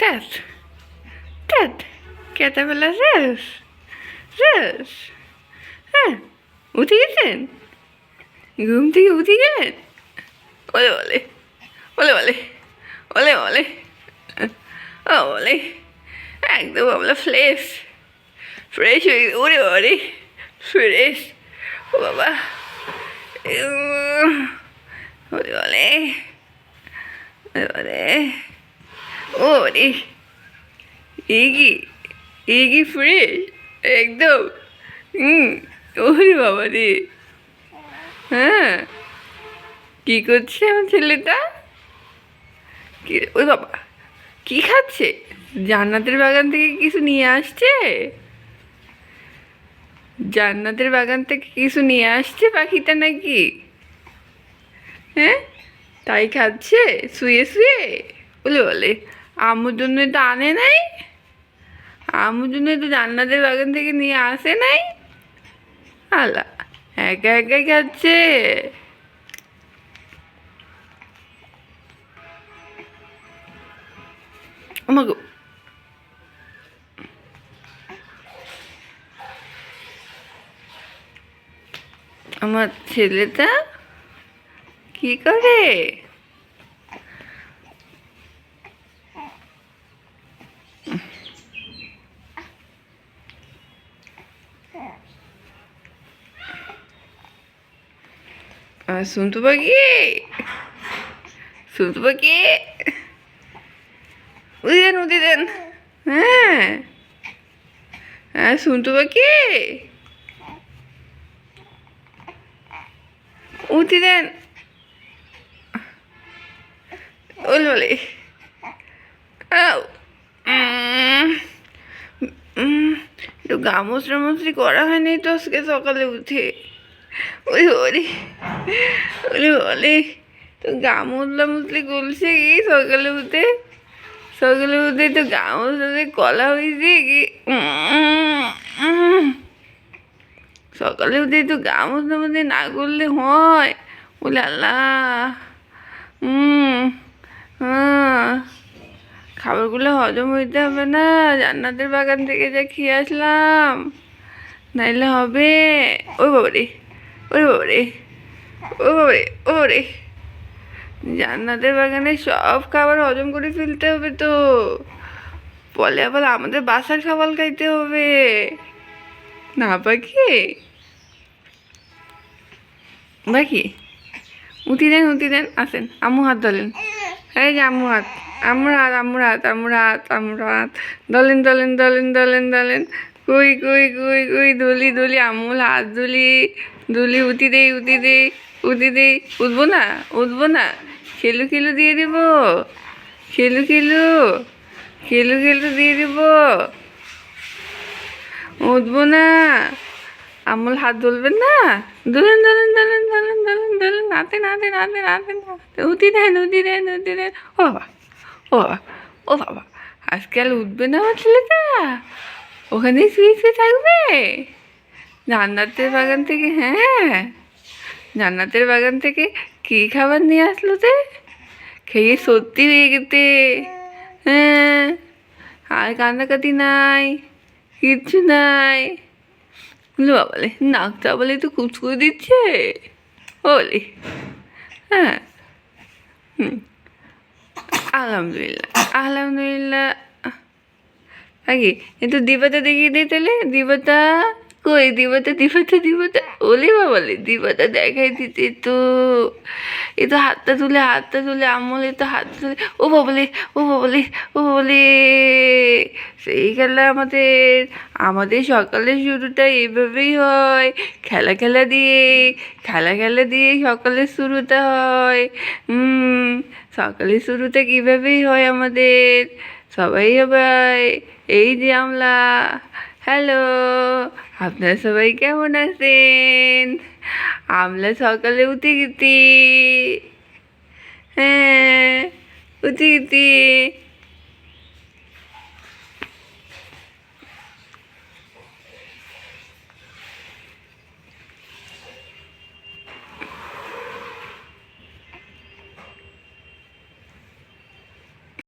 ধ্যাৎ ধ্যাৎ কেতাবেলা শেষ শেষ। হ্যাঁ, উঠে গেছেন, ঘুম থেকে উঠে গেলেন? বলে বলে বলে বলে বলে বলে ও বলে একদম আমরা ফ্রেশ ফ্রেশ হয়ে ওরে বাবারে ফ্রেশ। ও বাবা বলে বলে বলে ও রে এগি ফ্রেশ একদম। ওরে বাবা রে। হ্যাঁ, কি করছে আমার ছেলেটা? কি ওই বাবা, কি খাচ্ছে? জান্নাতের বাগান থেকে কিছু নিয়ে আসছে? জান্নাতের বাগান থেকে কিছু নিয়ে আসছে পাখিটা নাকি? হ্যাঁ, তাই খাচ্ছে শুয়ে শুয়ে? বলে বলে আম্মুর জন্য তো আনে নাই, আম্মুর জন্য তো জান্নাতের বাগান থেকে নিয়ে আসে নাই। আলা, একা একাই খাচ্ছে। আমাকে আমার ছেলেটা কি করে? শুনতে পাখি, শুনতে পাখি, উদি দেন উদি দেন। হ্যাঁ হ্যাঁ, শুনতে পাখি, উঠি দেন। বলে বলে একটু গা মুচড়ি করা হয়নি তো আজকে সকালে উঠে। ওই ওরে বলে বলে তো গা মুছলি করছে কি সকালে উঠে? সকালে উঠে তো গা মুছলে কলা হয়েছে কি? সকালে উঠে তো গা মুছতে না করলে হয়? বলে আল্লাহ। হ্যাঁ, খাবারগুলো হজম হইতে হবে না, জান্নাতের বাগান থেকে যা খেয়ে আসলাম, নাইলে হবে। ওই বাবারে ওই বাবারে ও বাবারে ও বাবারে, জান্নাতের বাগানে সব খাবার হজম করে ফেলতে হবে তো, বলে আবার আমাদের বাসার খাবার খাইতে হবে না পাখি? বাকি উঠি দেন আসেন, আম্মু হাত ধরেন। এই যে আম্মু হাত, আম্মুর হাত আম্মুর হাত আম্মুর হাত আম্মুর হাত দলেন। কই ধুলি আম্মুল হাত ধুলি উঠি দেই উঠবো না খেলু দিয়ে দিব, খেলু দিয়ে দিব, উঠবো না। আম্মুল হাত ধরবেন না? ধরেন নাতে উঠি দেন। ও বাবা ও বাবা ও বাবা, আজকাল উঠবে না আমার ছেলেটা? ওখানেই শুয়ে থাকবে জান্নাতের বাগান থেকে? হ্যাঁ, জান্নাতের বাগান থেকে কী খাবার নিয়ে আসলো তে? খেয়ে সত্যি হয়ে গেতে। হ্যাঁ, আর কান্নাকাটি নাই, কিচ্ছু নাই। বাবালে নাকটা বলে তো কুচকুচে দিচ্ছে বলি। হ্যাঁ, আলহামদুলিল্লাহ। আগে একটু দিবাটা দেখিয়ে দিই তাহলে। দিবাটা কই? দিবাটা ওলে বাবালে দিবাটা দেখাই দিতে তো। এ তো হাতটা তুলে আমলে তো হাত তুলে। ও বাবালে সেই খেলা আমাদের সকালের শুরুটা এইভাবেই হয়, খেলা দিয়ে সকালের শুরুটা হয়। সকালের শুরুটা কীভাবেই হয় আমাদের, সবাই এই যে আমরা। হ্যালো, আপনারা সবাই কেমন আছেন? আমরা সকালে উঠে গেছি। হ্যাঁ, উঠে গেছি।